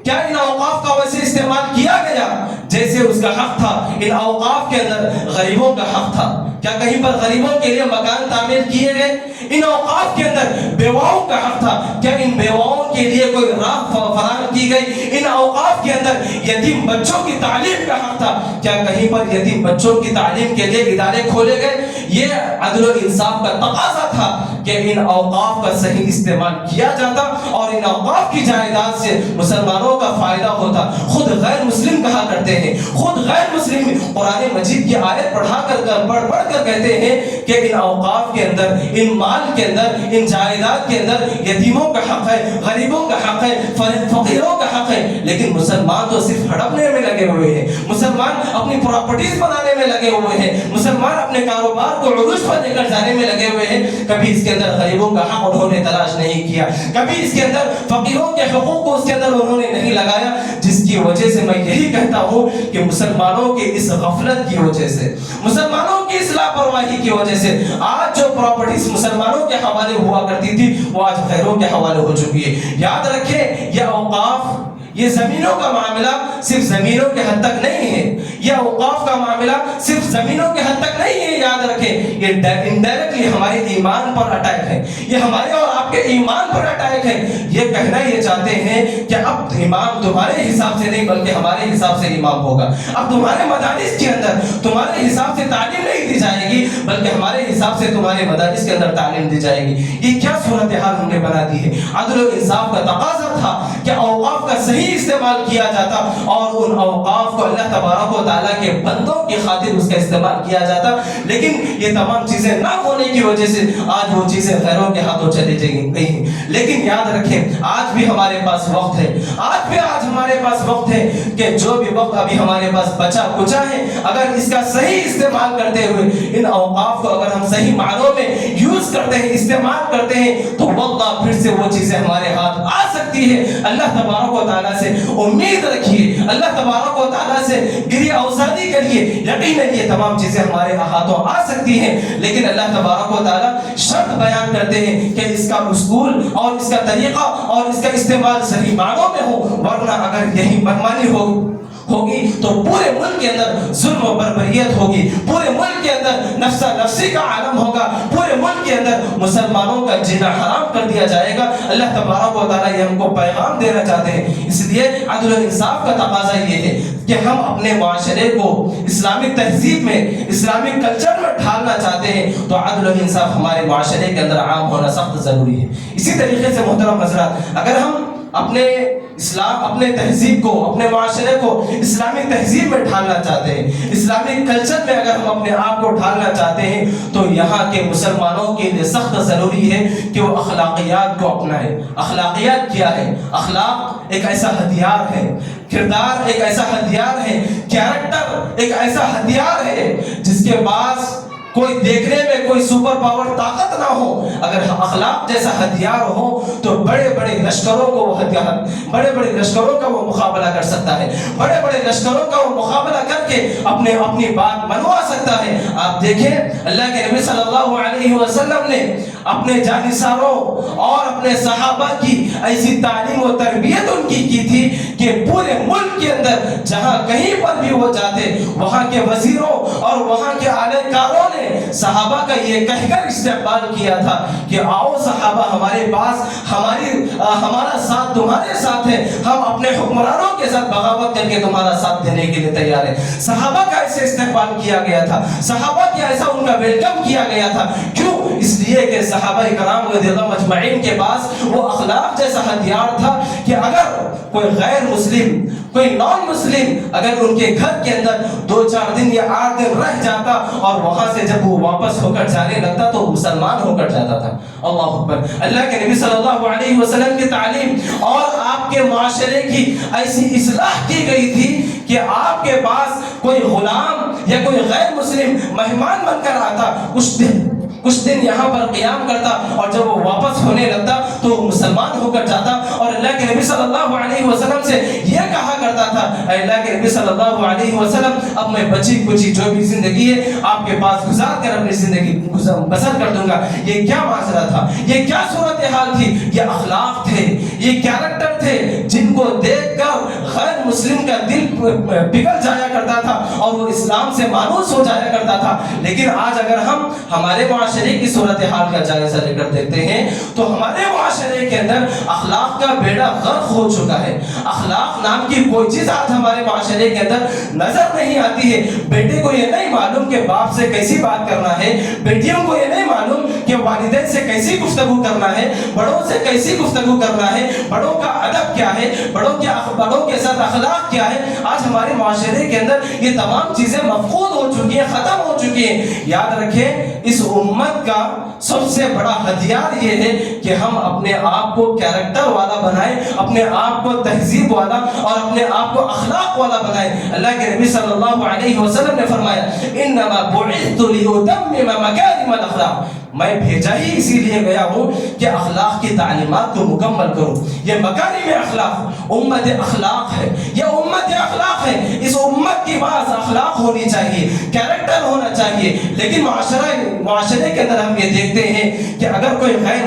S1: کیا ان اوقاف کا ویسے استعمال کیا گیا جیسے اس کا حق تھا؟ ان اوقاف کے اندر غریبوں کا حق تھا، کیا کہیں پر غریبوں کے لیے مکان تعمیر کیے گئے؟ ان اوقاف کے اندر بیواؤں کا حق تھا، کیا ان بیواؤں کے لیے کوئی راہ فراہم کی گئی؟ ان اوقاف کے اندر یتیم بچوں کی تعلیم کا حق تھا، کیا کہیں پر یتیم بچوں کی تعلیم کے لیے ادارے کھولے گئے؟ یہ عدل و انصاف کا تقاضا تھا کہ ان اوقاف کا صحیح استعمال کیا جاتا اور ان اوقاف کی جائیداد سے مسلمانوں کا فائدہ ہوتا۔ خود غیر مسلم کہا کرتے ہیں، خود غیر مسلم قرآن مجید کی آیت پڑھ کر کہتے ہیں کہ ان اوقاف کے اندر، ان مال کے اندر، ان جائیداد کے اندر یتیموں کا حق ہے، غریبوں کا حق ہے، فقیروں کا حق ہے، لیکن مسلمان تو صرف ہڑپنے میں لگے ہوئے ہیں، مسلمان اپنی پراپرٹیز بنانے میں لگے ہوئے ہیں، مسلمان اپنے کاروبار کو عروج پر لے کر جانے میں لگے ہوئے ہیں۔ کبھی اس کے اندر غریبوں کا حق انہوں نے تلاش نہیں کیا، کبھی اس کے اندر فقیروں کے حقوق کو اس کے اندر انہوں نے نہیں لگایا، جس کی وجہ سے میں یہی کہتا ہوں کہ مسلمانوں کے اس غفلت کی وجہ سے، مسلمانوں کی اس لاپرواہی کی وجہ سے آج جو پراپرٹیز مسلمانوں کے حوالے ہوا کرتی تھی وہ آج غیروں کے حوالے ہو چکی ہے۔ یاد رکھیں، یہ اوقاف، یہ زمینوں کا معاملہ صرف زمینوں کے حد تک نہیں ہے، یہ اوقاف کا معاملہ صرف زمینوں کے حد تک نہیں ہے۔ یاد رکھیں، یہ انڈائریکٹلی ہمارے ایمان پر اٹیک ہے، یہ ہمارے اور آپ کے ایمان پر اٹیک ہے۔ یہ کہنا یہ چاہتے ہیں کہ اب امام تمہارے حساب سے نہیں بلکہ ہمارے حساب سے امام ہوگا، اب تمہارے مدارس کے اندر تمہارے حساب سے تعلیم نہیں دی جائے گی بلکہ ہمارے حساب سے تمہارے مدارس کے اندر تعلیم دی جائے گی۔ یہ کیا صورتحال ہم نے بنا دی ہے؟ عدل و انصاف کا تقاضا تھا کہ اوقاف کا صحیح استعمال کیا جاتا اور ان اوقاف کو اللہ تبارک و تعالیٰ کے بندوں کی خاطر اس کا استعمال کیا جاتا، لیکن یہ تمام چیزیں نہ ہونے کی وجہ سے آج وہ چیزیں غیروں کے ہاتھوں چلی گئی ہیں۔ لیکن یاد رکھیں، آج بھی ہمارے پاس وقت ہے، آج ہمارے پاس وقت ہے کہ جو بھی وقت ابھی ہمارے پاس بچا کچا ہے، اگر اس کا صحیح استعمال کرتے ہوئے ان اوقاف کو اگر ہم صحیح معنوں میں یوز کرتے ہیں، استعمال کرتے ہیں، تو واللہ پھر سے وہ چیزیں ہمارے ہاتھ آ سکتی ہے۔ اللہ تبارک و تعالیٰ سے امید رکھیے، اللہ تبارک و تعالیٰ سے گریہ اوزاری کریے، یقیناً یہ تمام چیزیں ہمارے ہاتھوں آ سکتی ہیں، لیکن اللہ تبارک و تعالیٰ شرط بیان کرتے ہیں کہ اس کا اصول اور اس کا طریقہ اور اس کا استعمال صحیح معنوں میں ہو، ورنہ اگر یہی منمانی ہوگی تو پورے ملک کے اندر ظلم و بربریت ہوگی، پورے ملک کے اندر نفسا نفسی کا عالم ہوگا، پورے ملک کے اندر مسلمانوں کا جینا حرام کر دیا جائے گا۔ اللہ تبارک و تعالیٰ یہ ہم کو پیغام دینا چاہتے ہیں، اس لیے عدل و انصاف کا تقاضا یہ ہے کہ ہم اپنے معاشرے کو اسلامک تہذیب میں، اسلامک کلچر میں ڈھالنا چاہتے ہیں تو عدل و انصاف ہمارے معاشرے کے اندر عام ہونا سخت ضروری ہے۔ اسی طریقے سے محترم حضرات، اگر ہم اپنے تہذیب کو، اپنے معاشرے کو اسلامی تہذیب میں ڈھالنا چاہتے ہیں، اسلامی کلچر میں اگر ہم اپنے آپ کو ڈھالنا چاہتے ہیں تو یہاں کے مسلمانوں کے لیے سخت ضروری ہے کہ وہ اخلاقیات کو اپنائیں۔ اخلاقیات کیا ہے؟ اخلاق ایک ایسا ہتھیار ہے، کردار ایک ایسا ہتھیار ہے، کیریکٹر ایک ایسا ہتھیار ہے جس کے پاس کوئی دیکھنے میں کوئی سپر پاور طاقت نہ ہو، اگر اخلاق جیسا ہتھیار ہو تو بڑے بڑے لشکروں کو وہ ہتھیار، بڑے بڑے لشکروں کا وہ مقابلہ کر سکتا ہے، بڑے بڑے لشکروں کا وہ مقابلہ کر کے اپنی بات منوا سکتا ہے۔ آپ دیکھیں، اللہ کے نبی صلی اللہ علیہ وسلم نے اپنے جانثاروں اور اپنے صحابہ کی ایسی تعلیم و تربیت ان کی تھی کہ پورے ملک کے اندر جہاں کہیں پر بھی وہ جاتے وہاں کے وزیروں اور وہاں کے اعلی کاروں نے صحابہ کا یہ کہہ کر استقبال کیا تھا کہ آؤ صحابہ ہمارے پاس، ہمارا ساتھ تمہارے ساتھ ہے، ہم اپنے حکمرانوں کے ساتھ بغاوت کر کے تمہارا ساتھ دینے کے لیے تیار ہے۔ صحابہ کا ایسے استقبال کیا گیا تھا، صحابہ کی ایسا ان کا ویلکم کیا گیا تھا۔ کیوں؟ اس لیے کہ صحابہ کرام رضی اللہ مجمعین کے پاس وہ اخلاق جیسا ہتھیار تھا کہ اگر کوئی غیر مسلم، کوئی نان مسلم اگر ان کے گھر کے اندر 2-4 دن یا 8 دن رہ جاتا اور وہاں سے جب وہ واپس ہو کر جانے لگتا تو مسلمان ہو کر جاتا تھا۔ اللہ اکبر۔ اللہ کے نبی صلی اللہ علیہ وسلم کی تعلیم اور آپ کے معاشرے کی ایسی اصلاح کی گئی تھی کہ آپ کے پاس کوئی غلام یا کوئی غیر مسلم مہمان بن کر آتا، کچھ دن یہاں پر قیام کرتا اور جب وہ واپس ہونے لگتا تو وہ مسلمان ہو کر جاتا، اور اللہ کے نبی صلی اللہ علیہ وسلم سے یہ کہا کرتا تھا، اے اللہ کے نبی صلی اللہ علیہ وسلم اب میں بچی کچی جو بھی زندگی ہے آپ کے پاس گزار کر اپنی زندگی بسر کر دوں گا۔ یہ کیا معاشرہ تھا، یہ کیا صورتحال تھی؟ یہ اخلاق تھے، یہ کیریکٹر تھے جن کو دیکھ کر غیر مسلم کا دل پگھل جایا کرتا تھا اور وہ اسلام سے مانوس ہو جایا کرتا تھا۔ لیکن آج اگر ہم ہمارے معاشرے کی صورتحال کا جائزہ لے کر دیکھتے ہیں تو ہمارے معاشرے کے اندر اخلاق کا بیڑا غرق ہو چکا ہے۔ اخلاق نام کی کوئی چیز آج ہمارے معاشرے کے اندر نظر نہیں آتی ہے۔ بیٹے کو یہ نہیں معلوم کہ باپ سے کیسی بات کرنا ہے، بیٹیوں کو یہ نہیں معلوم کہ والدین سے کیسی گفتگو کرنا ہے، بڑوں سے کیسی گفتگو کرنا ہے، بڑوں کا ادب کیا ہے، بڑوں کے ساتھ اخلاق کیا ہے۔ آج ہمارے معاشرے کے اندر یہ تمام چیزیں مفقود ہو چکی ہیں، ختم ہو چکی ہیں۔ یاد رکھیں اس امت کا سب سے بڑا ہتھیار یہ ہے کہ ہم اپنے آپ کو کیریکٹر والا بنائیں، اپنے آپ کو تہذیب والا اور اپنے آپ کو اخلاق والا بنائیں۔ اللہ کے نبی صلی اللہ علیہ وسلم نے فرمایا انما بعثت لاتمم مکارم الاخلاق، میں بھیجا ہی اسی لیے گیا ہوں کہ اخلاق کی تعلیمات کو مکمل کروں۔ یہ مکارم اخلاق امت اخلاق ہے، یہ امت اخلاق ہے۔ اس امت کی بعض اخلاق ہونی چاہیے، کیریکٹر ہونا چاہیے۔ لیکن معاشرے کے اندر ہم یہ دیکھتے ہیں کہ اگر کوئی غیر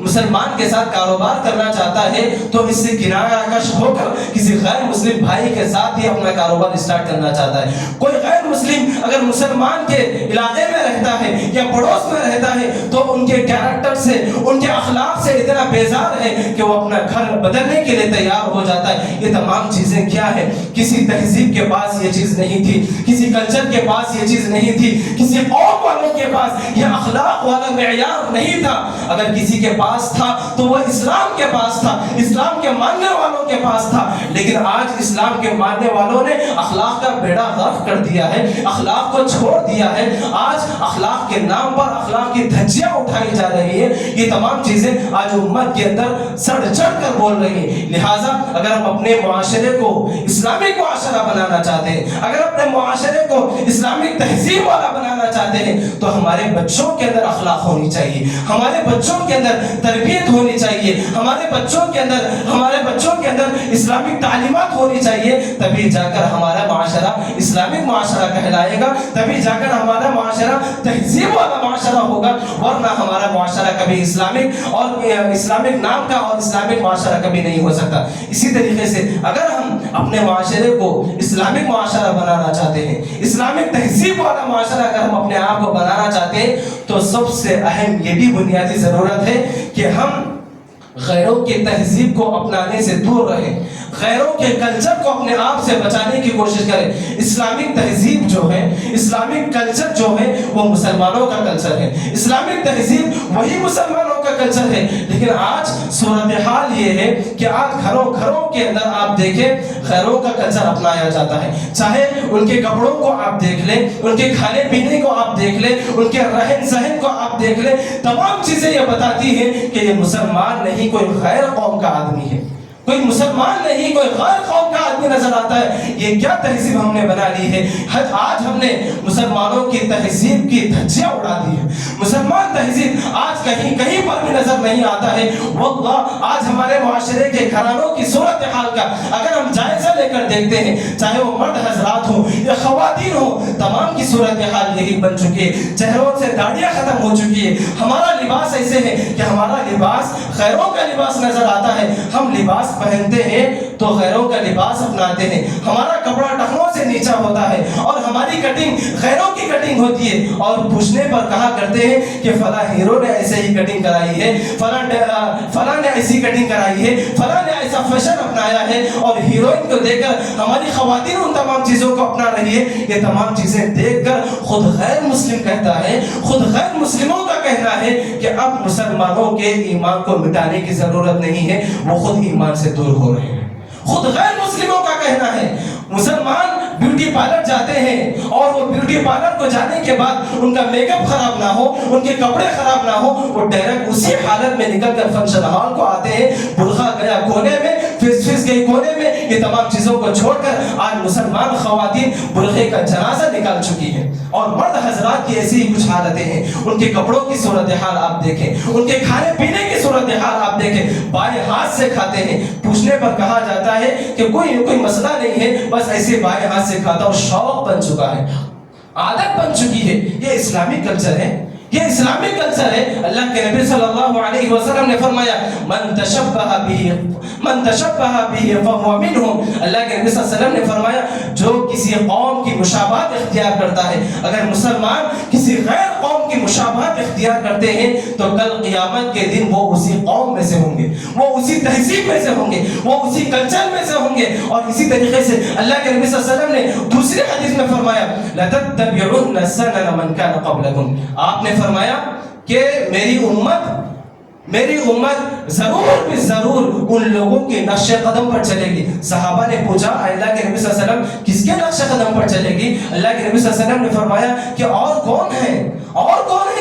S1: مسلمان کے ساتھ کاروبار کرنا چاہتا ہے تو اس سے کرایہ کش ہو کر کسی غیر مسلم بھائی کے ساتھ ہی اپنا کاروبار اسٹارٹ کرنا چاہتا ہے۔ کوئی غیر مسلم اگر مسلمان کے علاقے میں رہتا ہے یا پڑوس میں رہتا ہے تو ان کے کیریکٹر سے، ان کے اخلاق سے اتنا بیزار ہے کہ وہ اپنا گھر بدلنے کے لیے تیار ہو جاتا ہے۔ یہ تمام چیزیں کیا ہے؟ کسی تہذیب کے پاس یہ چیز نہیں تھی، کسی کلچر کے پاس یہ چیز نہیں تھی، کسی قوم والوں کے پاس یہ اخلاق والا معیار نہیں تھا۔ اگر کسی کے پاس تھا تو وہ اسلام کے پاس تھا، اسلام کے ماننے والوں کے پاس تھا۔ لیکن آج اسلام کے ماننے والوں نے اخلاق کا بیڑا غرق کر دیا ہے، اخلاق کو چھوڑ دیا ہے۔ آج اخلاق کے نام پر اخلاق کی دھجیاں اٹھائی جا رہی ہے۔ یہ تمام چیزیں آج امت کے اندر سڑ چڑھ کر بول رہی ہیں۔ لہٰذا اگر ہم اپنے معاشرے کو اسلامک معاشرہ بنانا چاہتے ہیں، اگر اپنے معاشرے کو اسلامک تہذیب والا بنانا چاہتے ہیں تو ہمارے بچوں کے اندر اخلاق ہونی چاہیے، ہمارے بچوں کے اندر تربیت ہونی چاہیے، ہمارے بچوں کے اندر اسلامک تعلیمات ہونی چاہیے۔ تبھی جا کر ہمارا معاشرہ اسلامک معاشرہ کہلائے گا، تبھی جا کر ہمارا معاشرہ تہذیب والا معاشرہ ہوگا، ورنہ ہمارا معاشرہ کبھی اسلامک نام کا اور اسلامک معاشرہ کبھی نہیں ہو سکتا۔ اسی طریقے سے اگر ہم اپنے معاشرے کو اسلامک معاشرہ بنانا چاہتے ہیں، اسلامک تہذیب والا معاشرہ اگر ہم اپنے آپ کو بنانا چاہتے ہیں تو سب سے اہم یہ بھی بنیادی ضرورت ہے کہ ہم غیروں کی تہذیب کو اپنانے سے دور رہیں، غیروں کے کلچر کو اپنے آپ سے بچانے کی کوشش کریں۔ اسلامک تہذیب جو ہے، اسلامک کلچر جو ہے وہ مسلمانوں کا کلچر ہے، اسلامک تہذیب وہی مسلمانوں کا کلچر ہے۔ لیکن آج صورتحال یہ ہے کہ آج گھروں کے اندر آپ دیکھیں غیروں کا کلچر اپنایا جاتا ہے، چاہے ان کے کپڑوں کو آپ دیکھ لیں، ان کے کھانے پینے کو آپ دیکھ لیں، ان کے رہن سہن کو آپ دیکھ لیں، تمام چیزیں یہ بتاتی ہیں کہ یہ مسلمان نہیں، کوئی غیر قوم کا آدمی ہے، کوئی مسلمان نہیں، کوئی غیر قوم کا آدمی نظر آتا ہے۔ یہ کیا تہذیب ہم نے بنا لی ہے؟ آج ہم نے مسلمانوں کی تہذیب کی دھجیاں اڑا دی ہے۔ مسلمان تہذیب آج کہیں پر بھی نظر نہیں آتا ہے۔ واللہ آج ہمارے معاشرے کے گھرانوں کی صورتحال کا اگر ہم جائزہ لے کر دیکھتے ہیں، چاہے وہ مرد حضرات ہوں یا خواتین ہوں، تمام کی صورتحال یہی بن چکی ہے۔ چہروں سے داڑیاں ختم ہو چکی ہے۔ ہمارا لباس ایسے ہے کہ ہمارا لباس غیروں کا لباس نظر آتا ہے، ہم لباس پہنتے ہیں تو غیروں کا لباس اپناتے ہیں. ہمارا کپڑا ٹخنوں سے نیچا ہوتا ہے اور ہماری کٹنگ غیروں کی کٹنگ ہوتی ہے, اور پوچھنے پر کہا کرتے ہیں کہ فلاں ہیرو نے ایسے ہی کٹنگ کرائی ہے, فلاں نے ایسی کٹنگ کرائی ہے, فلاں نے ایسا فیشن اپنایا ہے. اور ہیروئن کو دیکھ کر ہماری خواتین ان تمام چیزوں کو اپنا رہی ہے. یہ تمام چیزیں دیکھ کر خود غیر مسلم کہتا ہے, خود غیر مسلموں کا کہنا ہے کہ اب مسلمانوں کے ایمان کو مٹانے کی ضرورت نہیں ہے, وہ خود ایمان سے دور ہو رہے ہیں. خود غیر مسلموں کا کہنا ہے. مسلمان بیوٹی پارلر جاتے ہیں اور وہ بیوٹی پارلر کو جانے کے بعد ان کا میک اپ خراب نہ ہو, ان کے کپڑے خراب نہ ہو, وہ ڈائریکٹ اسی حالت میں نکل کر فنکشن ہال کو آتے ہیں. برقع گیا کونے میں, فیس گئی کونے میں. یہ تمام چیزوں کو چھوڑ کر آج مسلمان خواتین برقعے کا جنازہ نکال چکی ہیں, اور مرد حضرات کی ایسی ہی کچھ حالتیں ہیں. ان کے کپڑوں کی صورتحال آپ دیکھیں, ان کے کھانے پینے کی صورتحال آپ دیکھیں. بائیں ہاتھ سے کھاتے ہیں. پوچھنے پر کہا جاتا ہے کہ کوئی مسئلہ نہیں ہے, بس ایسے بائیں ہاتھ سے کھاتا ہوں. شوق بن چکا ہے, عادت بن چکی ہے. یہ اسلامی کلچر ہے, یہ اسلامی کلچر ہے. اللہ کے نبی صلی اللہ علیہ وسلم نے فرمایا من تشبہ به فهو منهم. اللہ کے نبی صلی اللہ علیہ وسلم نے فرمایا جو کسی قوم کی مشابہت اختیار کرتا ہے, اگر مسلمان کسی غیر قوم کی مشابہت اختیار کرتے ہیں تو کل قیامت کے دن وہ اسی قوم میں سے ہوں گے, وہ اسی تہذیب میں سے ہوں گے, وہ اسی کلچر میں سے ہوں گے. اور اسی طریقے سے اللہ کے نبی صلی اللہ علیہ وسلم نے دوسری حدیث میں فرمایا لَتَتَّبِعُنَّ سَنَنَ مَنْ كَانَ قَبْلَكُمْ. آپ نے فرمایا کہ میری امت ضرور بھی ضرور ان لوگوں کے نقش قدم پر چلے گی. صحابہ نے پوچھا اللہ کے نبی صلی اللہ علیہ وسلم کس کے نقش قدم پر چلے گی؟ اللہ کے نبی صلی اللہ علیہ وسلم نے فرمایا کہ اور کون ہے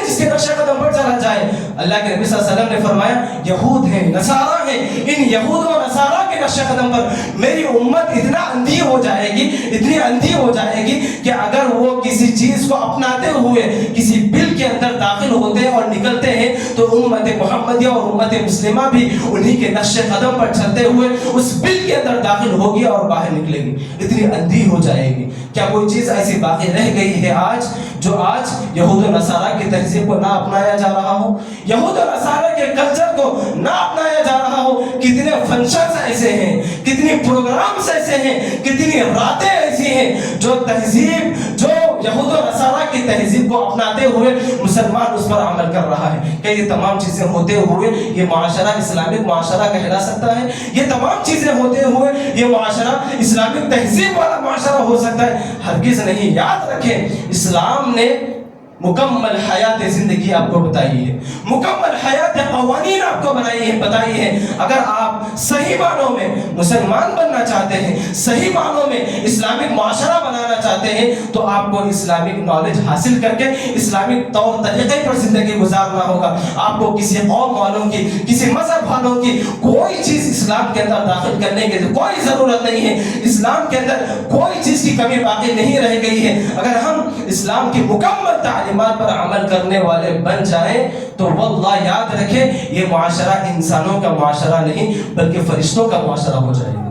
S1: جس کے نقش قدم پر چلا جائے؟ اللہ کے نبی صلی اللہ علیہ وسلم نے فرمایا یہود ہیں, نصارہ ہیں. ان یہود و نصارہ کے نقش قدم پر میری امت اتنا اندھی ہو جائے گی, اتنی اندھی ہو جائے گی کہ اگر وہ کسی چیز کو اپناتے ہوئے کسی بل کے اندر داخل ہوتے ہیں اور نکلتے ہیں تو امت محمدیہ اور امت مسلمہ بھی انہی کے نقش قدم پر چلتے ہوئے اس بل کے اندر داخل ہوگی اور باہر نکلے گی. اتنی اندھی ہو جائے گی. کیا کوئی چیز ایسی باقی رہ گئی ہے جو آج یہود و نصارہ کی تہذیب کو نہ اپنایا جا رہا ہو, یہود و نصارہ کے کلچر کو نہ اپنایا جا رہا ہو؟ کتنے فنکشنز ایسے ہیں, کتنی پروگرامز ایسے ہیں, کتنی راتیں ایسی ہیں جو یہود و نصارہ کی تہذیب کو اپناتے ہوئے مسلمان اس پر عمل کر رہا ہے. کہ یہ تمام چیزیں ہوتے ہوئے یہ معاشرہ اسلامک معاشرہ کہلا سکتا ہے؟ یہ تمام چیزیں ہوتے ہوئے یہ معاشرہ اسلامک تہذیب والا معاشرہ ہو سکتا ہے؟ ہرگز نہیں. یاد رکھیں, اسلام نے مکمل حیات زندگی آپ کو بتائی ہے, مکمل حیات قوانین آپ کو بتائی ہے. اگر آپ صحیح معنوں میں مسلمان بننا چاہتے ہیں, صحیح معنوں میں اسلامک معاشرہ بنانا چاہتے ہیں, تو آپ کو اسلامک نالج حاصل کر کے اسلامک طور طریقے پر زندگی گزارنا ہوگا. آپ کو کسی قوم والوں کی, کسی مذہب والوں کی کوئی چیز اسلام کے اندر داخل کرنے کی کوئی ضرورت نہیں ہے. اسلام کے اندر کوئی چیز کی کمی باقی نہیں رہ گئی ہے. اگر ہم اسلام کی مکمل تعلیمات پر عمل کرنے والے بن جائیں تو واللہ یاد رکھیں یہ معاشرہ انسانوں کا معاشرہ نہیں بلکہ فرشتوں کا معاشرہ ہو جائے گا.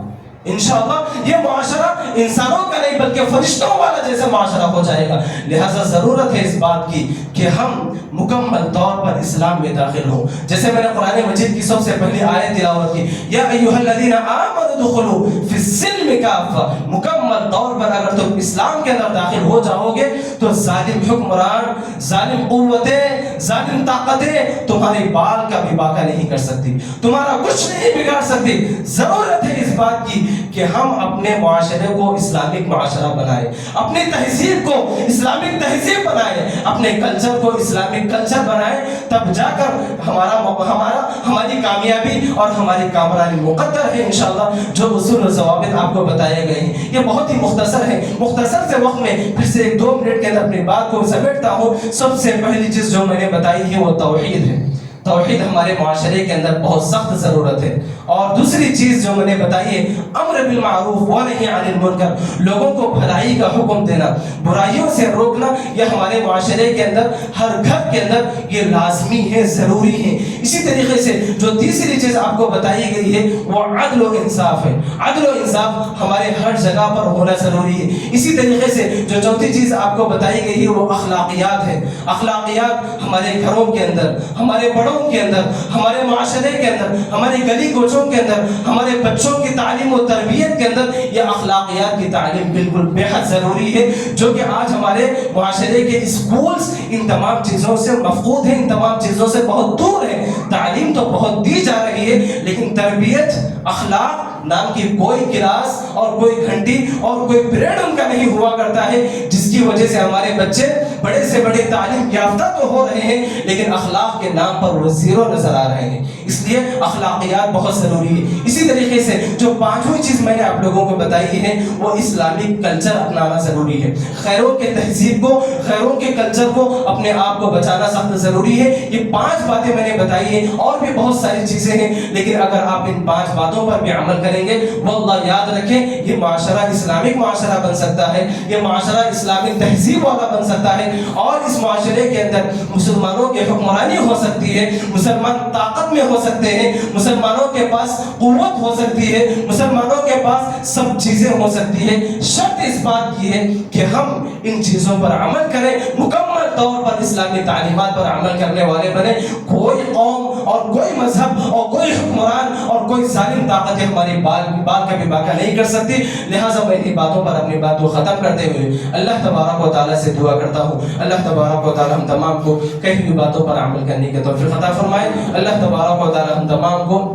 S1: انشاءاللہ یہ معاشرہ انسانوں کا نہیں بلکہ فرشتوں والا جیسا معاشرہ ہو جائے گا. لہذا ضرورت ہے اس بات کی کہ ہم مکمل طور پر اسلام میں داخل ہوں. جیسے میں نے قرآن مجید کی سب سے پہلی آیت تلاوت کی, یا ایھا الذین آمنوا ادخلوا فی السلم کافہ. مکمل طور پر اگر تم اسلام کے اندر داخل ہو جاؤ گے تو ظالم حکمران, ظالم قوتیں, ظالم طاقتیں تمہاری بال کا بھی باقا نہیں کر سکتی, تمہارا کچھ نہیں بگاڑ سکتی. ضرورت ہے اس بات کی کہ ہم اپنے معاشرے کو اسلامک معاشرہ بنائیں, اپنی تہذیب کو اسلامک تہذیب بنائیں, اپنے کلچر کو اسلامک کلچر بنائیں. تب جا کر ہماری کامیابی اور ہماری کامرانی مقدر ہے انشاءاللہ. جو اصول و ضوابط آپ کو بتائے گئے ہیں یہ بہت ہی مختصر ہے. مختصر سے وقت میں پھر سے 1-2 منٹ کے اندر اپنی بات کو سمیٹتا ہوں. سب سے پہلی چیز جو میں نے بتائی ہے وہ توحید ہے. توحید ہمارے معاشرے کے اندر بہت سخت ضرورت ہے. اور دوسری چیز جو میں نے بتائی ہے امر بالمعروف ونہی عن المنکر, لوگوں کو بھلائی کا حکم دینا, برائیوں سے روکنا. یہ ہمارے معاشرے کے اندر, ہر گھر کے اندر یہ لازمی ہے, ضروری ہے. اسی طریقے سے جو تیسری چیز آپ کو بتائی گئی ہے وہ عدل و انصاف ہے. عدل و انصاف ہمارے ہر جگہ پر ہونا ضروری ہے. اسی طریقے سے جو چوتھی چیز آپ کو بتائی گئی ہے وہ اخلاقیات ہے. اخلاقیات ہمارے گھروں کے اندر, ہمارے بڑوں کے اندر, ہمارے معاشرے کے اندر, ہمارے گلی کوچوں کے اندر, ہمارے بچوں کی تعلیم و تربیت کے اندر یہ اخلاقیات کی تعلیم بالکل بے حد ضروری ہے, جو کہ آج ہمارے معاشرے کے اسکولز ان تمام چیزوں سے مفقود ہیں, ان تمام چیزوں سے بہت دور ہیں. تعلیم تو بہت دی جا رہی ہے لیکن تربیت, اخلاق نام کی کوئی کلاس اور کوئی گھنٹی اور کوئی پیریڈ ان کا نہیں ہوا کرتا ہے, جس کی وجہ سے ہمارے بچے بڑے سے بڑے تعلیم یافتہ تو ہو رہے ہیں لیکن اخلاق کے نام پر وہ زیرو نظر آ رہے ہیں. اس لیے اخلاقیات بہت ضروری ہے. اسی طریقے سے جو پانچویں چیز میں نے آپ لوگوں کو بتائی ہے وہ اسلامک کلچر اپنانا ضروری ہے. خیروں کے تہذیب کو, خیروں کے کلچر کو, اپنے آپ کو بچانا سخت ضروری ہے. یہ 5 باتیں میں نے بتائی ہیں, اور بھی بہت ساری چیزیں ہیں, لیکن اگر آپ ان 5 باتوں پر بھی عمل کریں گے, واللہ یاد رکھیں یہ معاشرہ اسلامک معاشرہ بن سکتا ہے, یہ معاشرہ اسلامک تہذیب والا بن سکتا ہے, اور اس معاشرے کے اندر مسلمانوں کی حکمرانی ہو سکتی ہے, مسلمان طاقت میں ہو سکتے ہیں, مسلمانوں کے پاس قوت ہو سکتی ہے, مسلمانوں کے پاس سب چیزیں ہو سکتی ہیں. شرط اس بات کی ہے کہ ہم ان چیزوں پر عمل کریں, مکمل طور پر اسلامی تعلیمات پر عمل کرنے والے بنے. کوئی قوم اور کوئی مذہب اور کوئی حکمران اور کوئی ظالم طاقت ہماری بال کا بھی باقی نہیں کر سکتی. لہٰذا میں انہی باتوں پر اپنی بات کو ختم کرتے ہوئے اللہ تبارک و تعالیٰ سے دعا کرتا ہوں, اللہ تبارک و تعالیٰ ہم تمام کو کئی بھی باتوں پر عمل کرنے کی توفیق عطا فرمائے. اللہ تبارک و تعالیٰ ہم تمام کو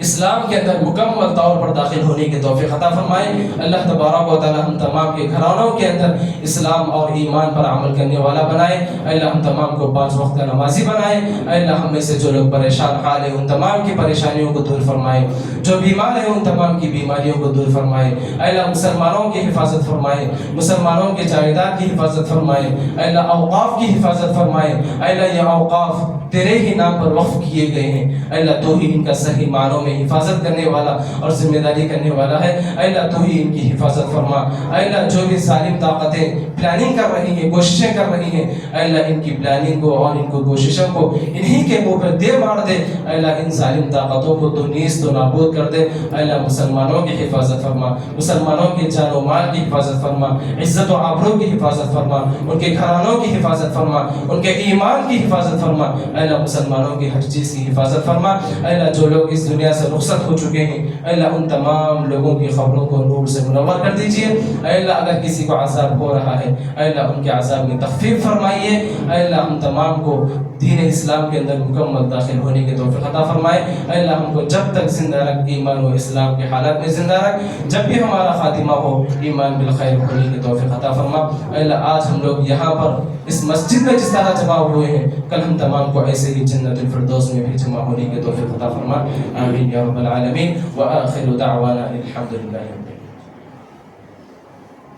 S1: اسلام کے اندر مکمل طور پر داخل ہونے کی توفیق عطا فرمائے. اللہ تبارک و تعالی ہم تمام کے گھرانوں کے اندر اسلام اور ایمان پر عمل کرنے والا بنائے. اللہ ہم تمام کو 5 وقت کا نمازی بنائے. اللہ ہم میں سے جو لوگ پریشان حال ہیں ان تمام کی پریشانیوں کو دور فرمائے, جو بیمار ہیں ان تمام کی بیماریوں کو دور فرمائے. اللہ مسلمانوں کی حفاظت فرمائے, مسلمانوں کے جائیداد کی حفاظت فرمائے. اللہ اوقاف کی حفاظت فرمائے. اللہ یہ اوقاف تیرے ہی نام پر وقف کیے گئے ہیں. اللہ تو ہی ان کا صحیح معنوں میں حفاظت کرنے والا اور ذمہ داری کرنے والا ہے. اللہ تو ہی ان کی حفاظت فرما. اللہ جو بھی ظالم طاقتیں پلاننگ کر رہی ہیں, کوششیں کر رہی ہیں, اللہ ان کی پلاننگ کو اور ان کو کوششوں کو انہی کے منہ پر دے مار دے. اللہ ان ظالم طاقتوں کو تو نیست و نابود کر دے. اللہ مسلمانوں کی حفاظت فرما, مسلمانوں کے جان و مال کی حفاظت فرما, عزت و آبرو کی حفاظت فرما, ان کے گھرانوں کی حفاظت فرما, ان کے ایمان کی حفاظت فرما. اللہ مسلمانوں کی ہر چیز کی حفاظت فرما. اللہ جو لوگ اس دنیا سے رخصت ہو چکے ہیں, اللہ ان تمام لوگوں کی خبروں کو نور سے منور کر دیجئے. اللہ اگر کسی کو عذاب ہو رہا ہے, اللہ ان کے عذاب میں تخفیف فرمائیے. اللہ ہم تمام کو دین اسلام کے اندر مکمل داخل ہونے کی توفیق عطا فرمائے. اللہ ہم کو جب تک زندہ رکھ, ایمان و اسلام کے حالات میں زندہ رکھ. جب بھی ہمارا خاتمہ ہو ایمان بالخیر ہونے کی توفیق عطا فرما. اللہ آج ہم لوگ یہاں پر اس مسجد میں جس طرح جمع ہوئے ہیں, کل ہم تمام کو ایسے ہی جنت الفردوس میں بھی جمع ہونے کی توفیق عطا فرما. آمین یا رب العالمین. وآخر دعوانا الحمد للہ.